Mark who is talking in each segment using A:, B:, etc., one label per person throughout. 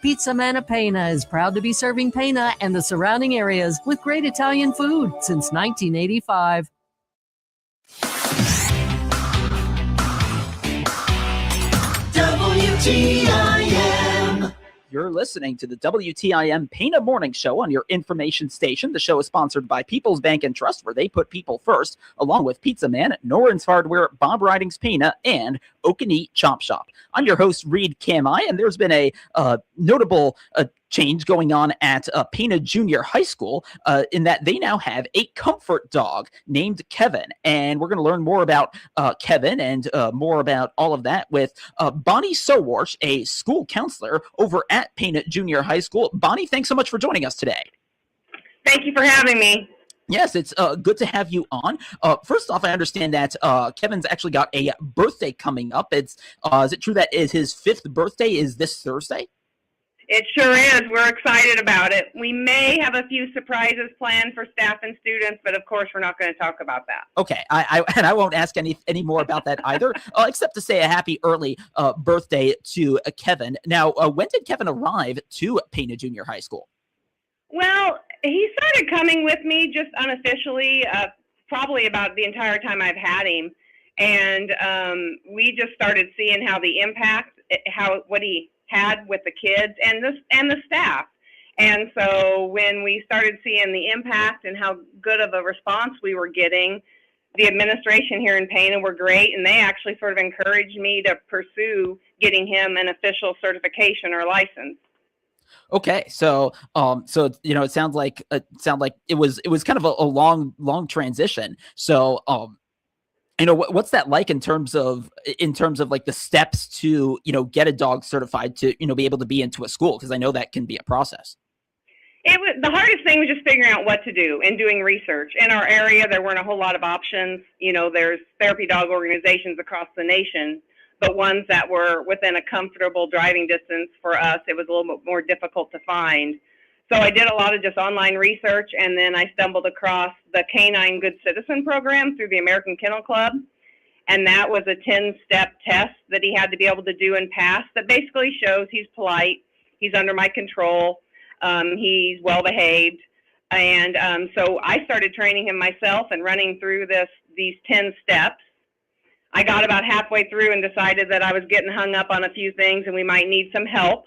A: Pizza Manapena is proud to be serving Pena and the surrounding areas with great Italian food since 1985.
B: WTIM. You're listening to the WTIM Pena Morning Show on your information station. The show is sponsored by People's Bank and Trust, where they put people first, along with Pizza Man, Noren's Hardware, Bob Ridings Pena, and Okanee Chop Shop. I'm your host, Reed Kamai, and there's been a notable change going on at Pena Junior High School in that they now have a comfort dog named Kevin. And we're going to learn more about Kevin and more about all of that with Bonnie Sowarsh, a school counselor over at Pena Junior High School. Bonnie, thanks so much for joining us today.
C: Thank you for having me.
B: Yes, it's good to have you on. First off, I understand that Kevin's actually got a birthday coming up. Is it true that is his 5th birthday is this Thursday?
C: It sure is. We're excited about it. We may have a few surprises planned for staff and students, but of course we're not going to talk about that.
B: Okay, I won't ask any more about that either, except to say a happy early birthday to Kevin. Now, when did Kevin arrive to Pena Junior High School?
C: Well, he started coming with me just unofficially, probably about the entire time I've had him, and we just started seeing how the impact, what he had with the kids and the staff. And so when we started seeing the impact and how good of a response we were getting, the administration here in Pena were great, and they actually sort of encouraged me to pursue getting him an official certification or license.
B: Okay, so you know, it sounds like it was kind of a long transition. So you know, what's that like in terms of like the steps to, you know, get a dog certified to, you know, be able to be into a school? Because I know that can be a process.
C: The hardest thing was just figuring out what to do and doing research. In our area, there weren't a whole lot of options. You know, there's therapy dog organizations across the nation, but ones that were within a comfortable driving distance for us, it was a little bit more difficult to find. So I did a lot of just online research, and then I stumbled across the Canine Good Citizen program through the American Kennel Club. And that was a 10-step test that he had to be able to do and pass that basically shows he's polite, he's under my control, he's well-behaved. And so I started training him myself and running through these 10 steps. I got about halfway through and decided that I was getting hung up on a few things and we might need some help.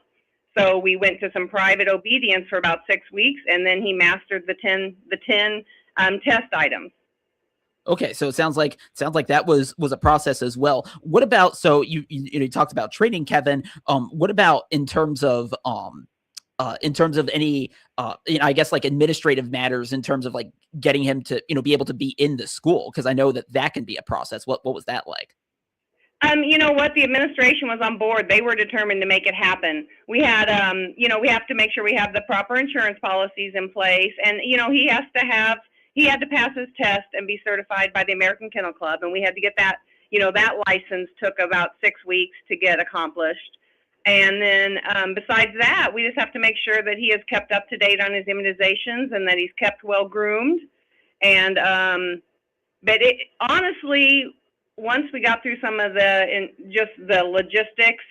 C: So we went to some private obedience for about 6 weeks, and then he mastered the 10 test items.
B: Okay, so it sounds like that was a process as well. What about, so you talked about training Kevin. What about in terms of any you know, I guess like administrative matters in terms of like getting him to, you know, be able to be in the school? Because I know that can be a process. What was that like?
C: You know what? The administration was on board. They were determined to make it happen. We had, you know, we have to make sure we have the proper insurance policies in place. And, you know, he had to pass his test and be certified by the American Kennel Club. And we had to get that, you know, that license took about 6 weeks to get accomplished. And then besides that, we just have to make sure that he is kept up to date on his immunizations and that he's kept well groomed. And, but honestly, once we got through some of just the logistics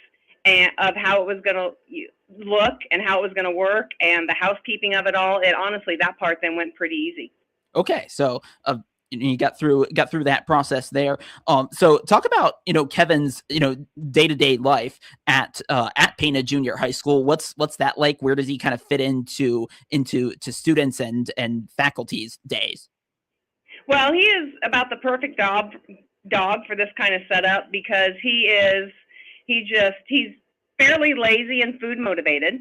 C: of how it was going to look and how it was going to work and the housekeeping of it all, honestly, that part then went pretty easy.
B: Okay, so you got through that process there. So talk about, you know, Kevin's, you know, day-to-day life at Pena Junior High School. What's that like? Where does he kind of fit into students and faculty's days?
C: Well, he is about the perfect dog for this kind of setup because he's fairly lazy and food motivated.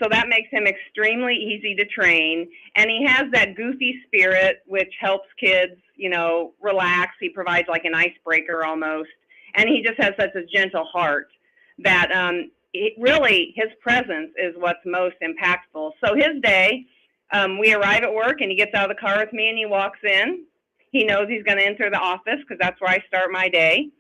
C: So that makes him extremely easy to train. And he has that goofy spirit, which helps kids, you know, relax. He provides like an icebreaker almost. And he just has such a gentle heart that really his presence is what's most impactful. So his day, we arrive at work and he gets out of the car with me and he walks in. He knows he's going to enter the office because that's where I start my day.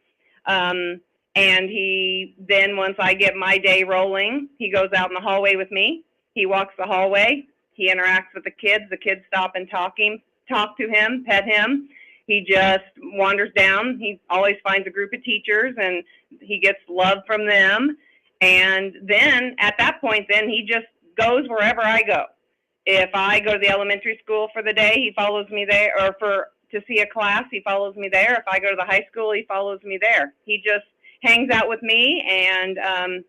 C: And he then, once I get my day rolling, he goes out in the hallway with me. He walks the hallway. He interacts with the kids. The kids stop and talk to him, pet him. He just wanders down. He always finds a group of teachers, and he gets love from them. And then at that point, then he just goes wherever I go. If I go to the elementary school for the day, he follows me there, or to see a class, he follows me there. If I go to the high school, he follows me there. He just hangs out with me, and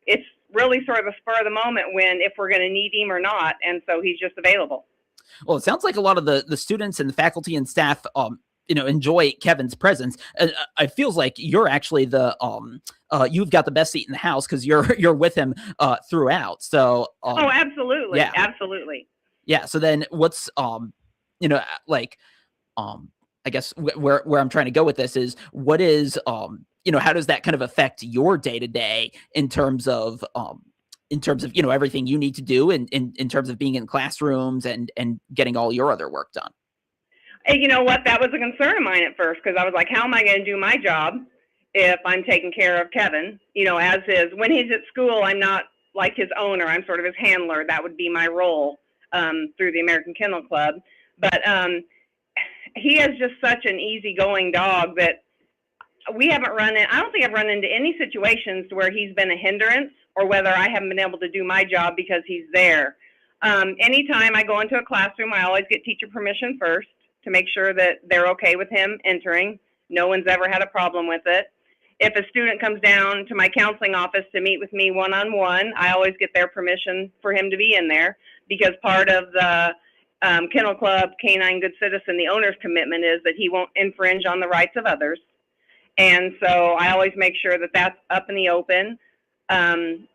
C: it's really sort of a spur of the moment if we're going to need him or not, and so he's just available.
B: Well, it sounds like a lot of the students and the faculty and staff enjoy Kevin's presence. It feels like you're actually you've got the best seat in the house because you're with him throughout. So
C: oh, absolutely,
B: yeah.
C: Absolutely.
B: Yeah. So then what's I guess where I'm trying to go with this is what is how does that kind of affect your day to day in terms of everything you need to do in terms of being in classrooms and getting all your other work done?
C: And you know what? That was a concern of mine at first, because I was like, how am I going to do my job if I'm taking care of Kevin? When he's at school, I'm not like his owner. I'm sort of his handler. That would be my role through the American Kennel Club. But he is just such an easygoing dog that we haven't I don't think I've run into any situations where he's been a hindrance or whether I haven't been able to do my job because he's there. Anytime I go into a classroom, I always get teacher permission first to make sure that they're okay with him entering. No one's ever had a problem with it. If a student comes down to my counseling office to meet with me one-on-one, I always get their permission for him to be in there, because part of the Kennel Club Canine Good Citizen, the owner's commitment is that he won't infringe on the rights of others. And so I always make sure that that's up in the open. It's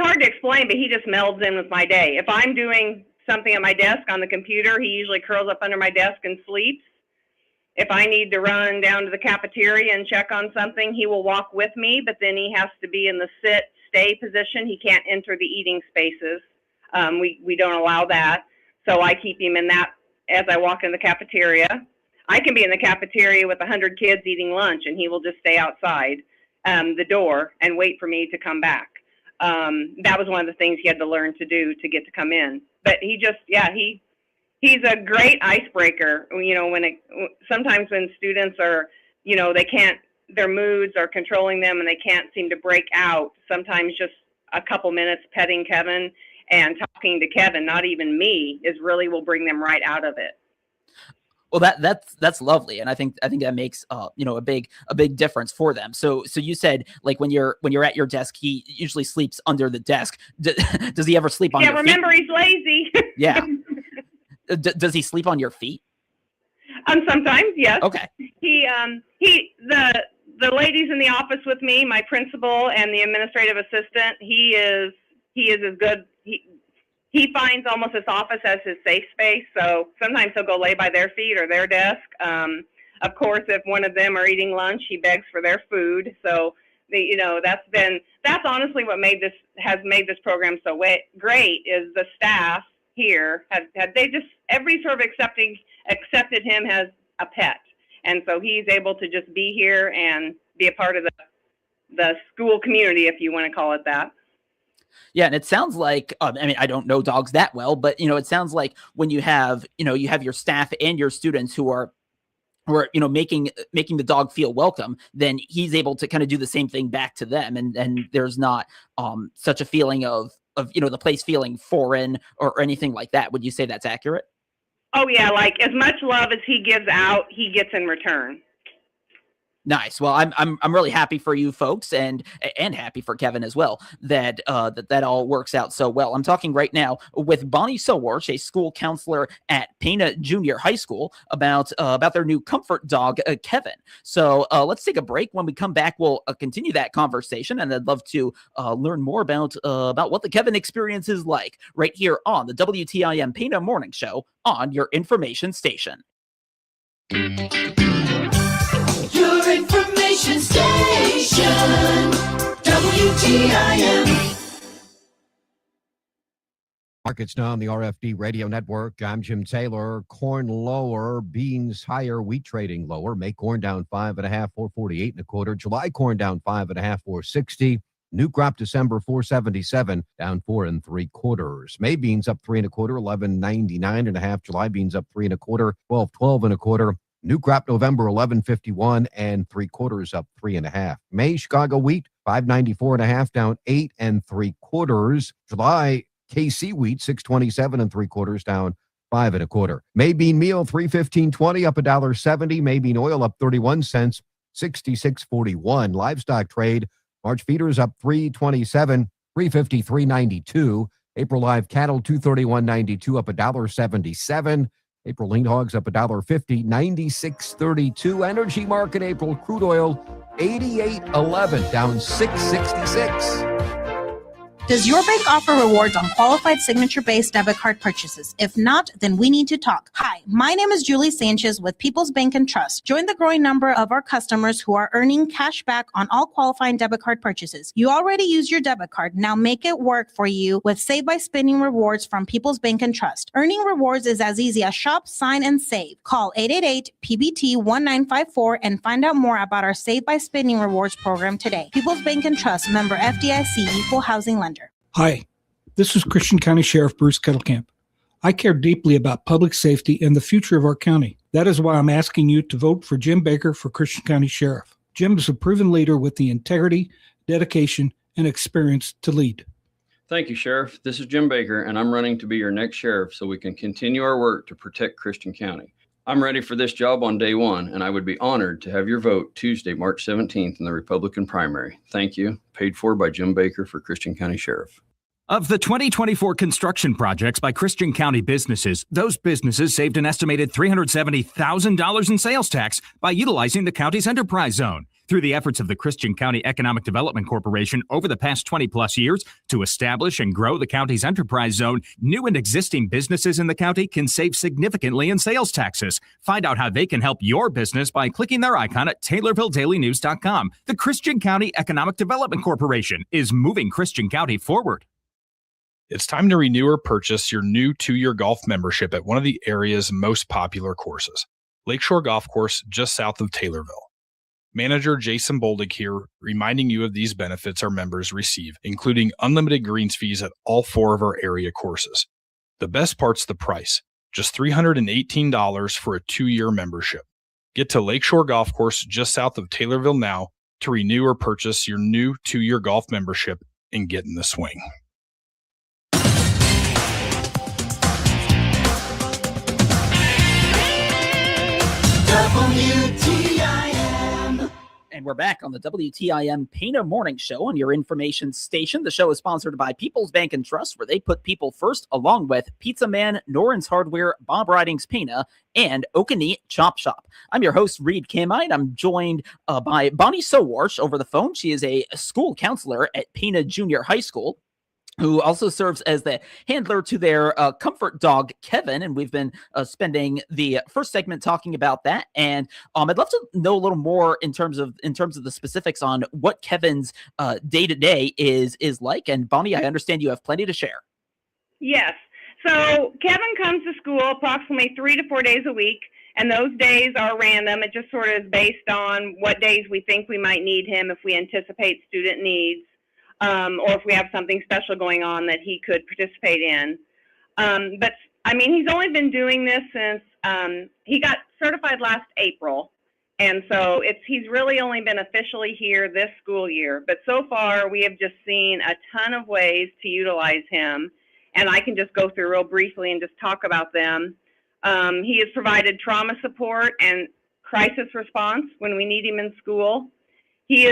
C: hard to explain, but he just melds in with my day. If I'm doing something at my desk on the computer, he usually curls up under my desk and sleeps. If I need to run down to the cafeteria and check on something, he will walk with me, but then he has to be in the stay position. He can't enter the eating spaces. We don't allow that. So I keep him in that as I walk in the cafeteria. I can be in the cafeteria with 100 kids eating lunch, and he will just stay outside the door and wait for me to come back. That was one of the things he had to learn to do to get to come in. But he's a great icebreaker. Sometimes when students are, their moods are controlling them and they can't seem to break out, sometimes just a couple minutes petting Kevin and talking to Kevin, not even me, will bring them right out of it.
B: Well, that's lovely, and I think that makes a big difference for them. So you said, like, when you're at your desk, he usually sleeps under the desk. Does he ever sleep on? Yeah,
C: remember, he's lazy.
B: Yeah. Does he sleep on your feet?
C: Sometimes, yes.
B: Okay.
C: The ladies in the office with me, my principal and the administrative assistant, he is as good. He finds almost his office as his safe space, so sometimes he'll go lay by their feet or their desk. Of course, if one of them are eating lunch, he begs for their food. So, that's honestly what has made this program so great, is the staff here every sort of accepted him as a pet, and so he's able to just be here and be a part of the school community, if you want to call it that.
B: Yeah, and it sounds like, I don't know dogs that well, but, it sounds like when you have your staff and your students who are making the dog feel welcome, then he's able to kind of do the same thing back to them. And there's not such a feeling of the place feeling foreign or anything like that. Would you say that's accurate?
C: Oh, yeah. Like, as much love as he gives out, he gets in return.
B: Nice. Well, I'm really happy for you folks and happy for Kevin as well that all works out so well. I'm talking right now with Bonnie Sowarsh, a school counselor at Pana Junior High School, about their new comfort dog, Kevin. So let's take a break. When we come back, we'll continue that conversation, and I'd love to learn more about what the Kevin experience is like right here on the WTIM Pana Morning Show on your information station.
D: Your information station, WTIM.
E: Markets now on the RFD radio network. I'm Jim Taylor. Corn lower, beans higher, wheat trading lower. May corn down 5.5, 448 and a quarter. July corn down 5.5, 460. New crop December 477, down 4 3/4. May beans up 3 1/4, 11.99 and a half. July beans up 3 1/4, 12.12 and a quarter. New crop November 11.51 and 3/4 up 3.5. May Chicago wheat 5.94.5 down 8 3/4. July KC wheat 6.27 3/4 down 5 1/4. May bean meal 3.15.20 up $1.70. May bean oil up 31 cents 66.41. Livestock trade March feeders up 3.27 353.92. April live cattle 231.92 up $1.77. April lean hogs up $1.50 96.32. Energy market April crude oil 88.11 down 6.66.
F: Does your bank offer rewards on qualified signature-based debit card purchases? If not, then we need to talk. Hi, my name is Julie Sanchez with People's Bank and Trust. Join the growing number of our customers who are earning cash back on all qualifying debit card purchases. You already use your debit card. Now make it work for you with Save by Spending rewards from People's Bank and Trust. Earning rewards is as easy as shop, sign, and save. Call 888-PBT-1954 and find out more about our Save by Spending rewards program today. People's Bank and Trust, member FDIC, equal housing lender.
G: Hi, this is Christian County Sheriff Bruce Kettlecamp. I care deeply about public safety and the future of our county. That is why I'm asking you to vote for Jim Baker for Christian County Sheriff. Jim is a proven leader with the integrity, dedication, and experience to lead.
H: Thank you, Sheriff. This is Jim Baker, and I'm running to be your next sheriff so we can continue our work to protect Christian County. I'm ready for this job on day one, and I would be honored to have your vote Tuesday, March 17th in the Republican primary. Thank you. Paid for by Jim Baker for Christian County Sheriff.
I: Of the 2024 construction projects by Christian County businesses, those businesses saved an estimated $370,000 in sales tax by utilizing the county's enterprise zone. Through the efforts of the Christian County Economic Development Corporation over the past 20-plus years to establish and grow the county's enterprise zone, new and existing businesses in the county can save significantly in sales taxes. Find out how they can help your business by clicking their icon at TaylorvilleDailyNews.com. The Christian County Economic Development Corporation is moving Christian County forward.
J: It's time to renew or purchase your new 2-year golf membership at one of the area's most popular courses, Lakeshore Golf Course, just south of Taylorville. Manager Jason Boldig here, reminding you of these benefits our members receive, including unlimited greens fees at all 4 of our area courses. The best part's the price, just $318 for a 2-year membership. Get to Lakeshore Golf Course just south of Taylorville now to renew or purchase your new 2-year golf membership and get in the swing.
D: WTIM.
B: And we're back on the WTIM Pana Morning Show on your information station. The show is sponsored by People's Bank and Trust, where they put people first, along with Pizza Man, Noren's Hardware, Bob Ridings Pana, and Okanee Chop Shop. I'm your host, Reed Kamite. I'm joined by Bonnie Sowarsh over the phone. She is a school counselor at Pana Junior High School, who also serves as the handler to their comfort dog, Kevin. And we've been spending the first segment talking about that. And I'd love to know a little more in terms of the specifics on what Kevin's day-to-day is like. And Bonnie, I understand you have plenty to share.
C: Yes. So Kevin comes to school approximately 3 to 4 days a week, and those days are random. It just sort of is based on what days we think we might need him if we anticipate student needs. Or if we have something special going on that he could participate in. But I mean, he's only been doing this since he got certified last April. And so he's really only been officially here this school year. But so far, we have just seen a ton of ways to utilize him. And I can just go through real briefly and just talk about them. He has provided trauma support and crisis response when we need him in school. He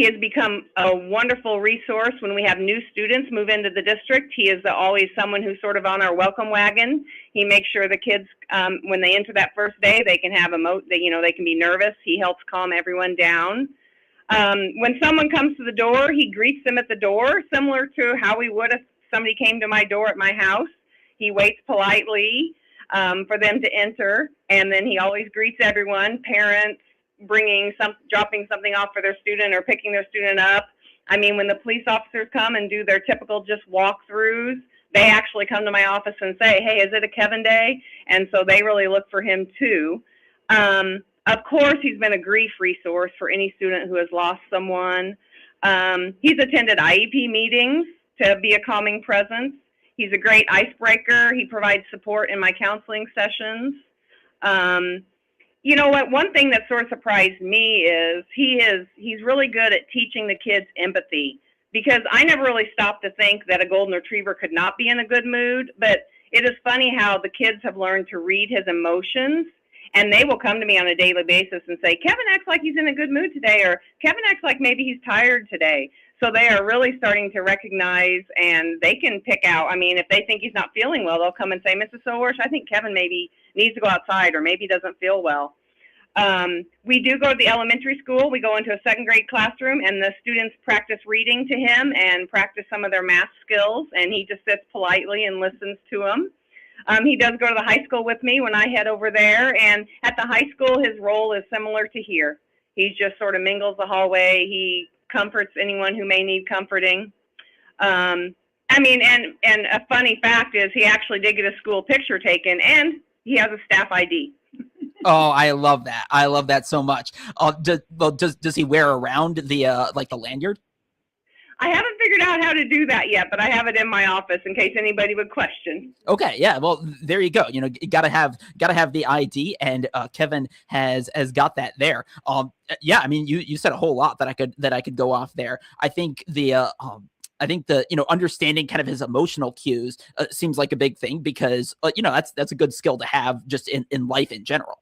C: has become a wonderful resource when we have new students move into the district. He is always someone who's sort of on our welcome wagon. He makes sure the kids, when they enter that first day, they can have they can be nervous. He helps calm everyone down. When someone comes to the door, he greets them at the door, similar to how we would if somebody came to my door at my house. He waits politely for them to enter, and then he always greets everyone, parents, dropping something off for their student or picking their student up. I mean, when the police officers come and do their typical just walkthroughs, they actually come to my office and say, hey, is it a Kevin day? And so they really look for him too. Of course, he's been a grief resource for any student who has lost someone. He's attended IEP meetings to be a calming presence. He's a great icebreaker. He provides support in my counseling sessions. You know what? One thing that sort of surprised me is he's really good at teaching the kids empathy, because I never really stopped to think that a golden retriever could not be in a good mood. But it is funny how the kids have learned to read his emotions, and they will come to me on a daily basis and say, Kevin acts like he's in a good mood today, or Kevin acts like maybe he's tired today. So they are really starting to recognize, and they can pick out. I mean, if they think he's not feeling well, they'll come and say, Mrs. Sowarsh, I think Kevin maybe needs to go outside, or maybe doesn't feel well. We do go to the elementary school. We go into a second grade classroom, and the students practice reading to him and practice some of their math skills, and he just sits politely and listens to them. He does go to the high school with me when I head over there, and at the high school, his role is similar to here. He just sort of mingles the hallway. He comforts anyone who may need comforting. And a funny fact is he actually did get a school picture taken, and he has a staff ID.
B: Oh, I love that. I love that so much. Does he wear around the the lanyard?
C: I haven't figured out how to do that yet, but I have it in my office in case anybody would question.
B: Okay, yeah. Well, there you go. You know, you gotta have the ID, and Kevin has got that there. Yeah. I mean, you said a whole lot that I could go off there. I think the understanding kind of his emotional cues seems like a big thing, because that's a good skill to have just in life in general.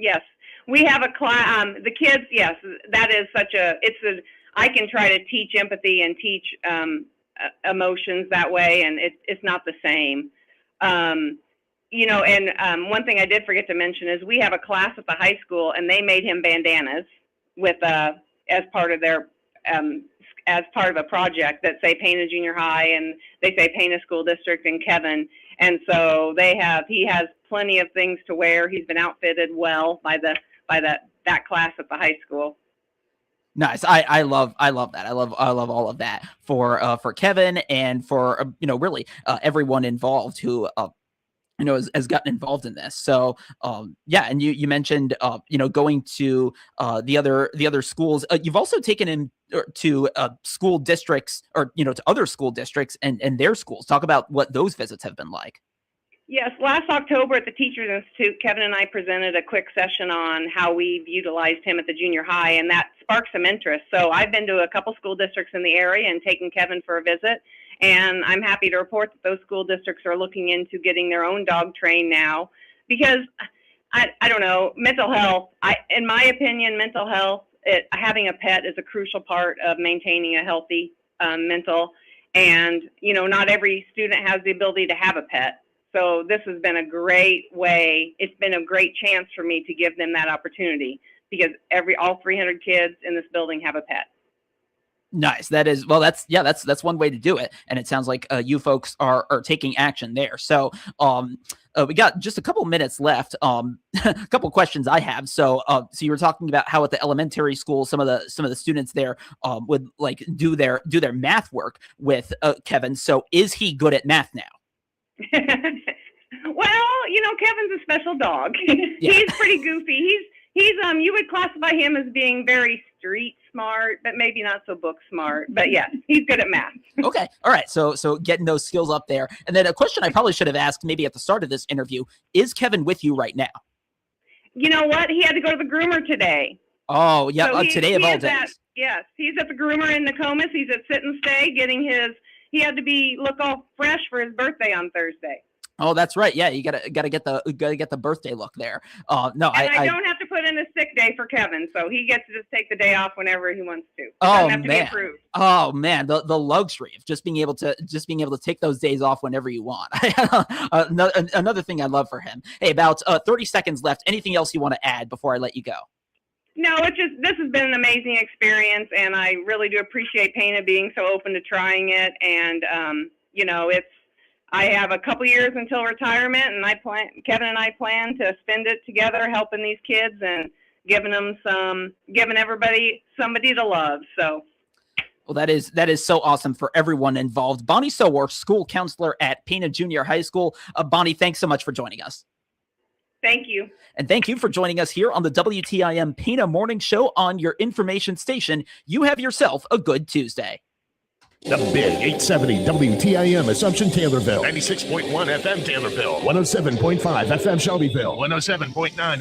C: Yes, we have a class. The kids, yes, that is I can try to teach empathy and teach emotions that way, and it's not the same. One thing I did forget to mention is we have a class at the high school, and they made him bandanas with as part of their as part of a project that say Pana Junior High, and they say Pana School District and Kevin. And so he has plenty of things to wear. He's been outfitted well by that class at the high school.
B: Nice. I love that. I love all of that for Kevin, and for really everyone involved who has gotten involved in this. So yeah, and you mentioned going to the other schools. You've also taken him to school districts, or to other school districts and their schools. Talk about what those visits have been like.
C: Yes, last October at the Teachers Institute, Kevin and I presented a quick session on how we've utilized him at the junior high, and that sparked some interest. So I've been to a couple school districts in the area and taken Kevin for a visit, and I'm happy to report that those school districts are looking into getting their own dog trained now, because I don't know, mental health, in my opinion, mental health, having a pet is a crucial part of maintaining a healthy mental, and not every student has the ability to have a pet. So this has been a great way. It's been a great chance for me to give them that opportunity, because all 300 kids in this building have a pet.
B: Nice. That's one way to do it. And it sounds like you folks are taking action there. So we got just a couple minutes left. A couple questions I have. So you were talking about how at the elementary school, some of the students there would do their math work with Kevin. So is he good at math now?
C: Well, Kevin's a special dog.
B: Yeah.
C: He's pretty goofy. He's you would classify him as being very street smart, but maybe not so book smart. But yes, he's good at math.
B: Okay. All right. So getting those skills up there. And then a question I probably should have asked maybe at the start of this interview, is Kevin with you right now? You know what? He had to go to the groomer today. Oh, yeah. So today of all days.
C: Yes. He's at the groomer in Nokomis. He's at Sit and Stay getting he had to look all fresh for his birthday on Thursday.
B: Oh, that's right. Yeah, you gotta get the birthday look there. No,
C: and I don't have to put in a sick day for Kevin, so he gets to just take the day off whenever he wants to. It doesn't have to be approved.
B: Oh man, the luxury of just being able to take those days off whenever you want. Another thing I love for him. Hey, about 30 seconds left. Anything else you want to add before I let you go?
C: No, this has been an amazing experience, and I really do appreciate Pana being so open to trying it. And I have a couple years until retirement, and Kevin and I plan to spend it together helping these kids and giving everybody somebody to love. So.
B: Well, that is so awesome for everyone involved. Bonnie Sowarsh, school counselor at Pana Junior High School. Bonnie, thanks so much for joining us.
C: Thank you.
B: And thank you for joining us here on the WTIM Pana Morning Show on your information station. You have yourself a good Tuesday.
K: The Big 870 WTIM Assumption Taylorville.
L: 96.1 FM Taylorville.
K: 107.5 FM Shelbyville.
L: 107.9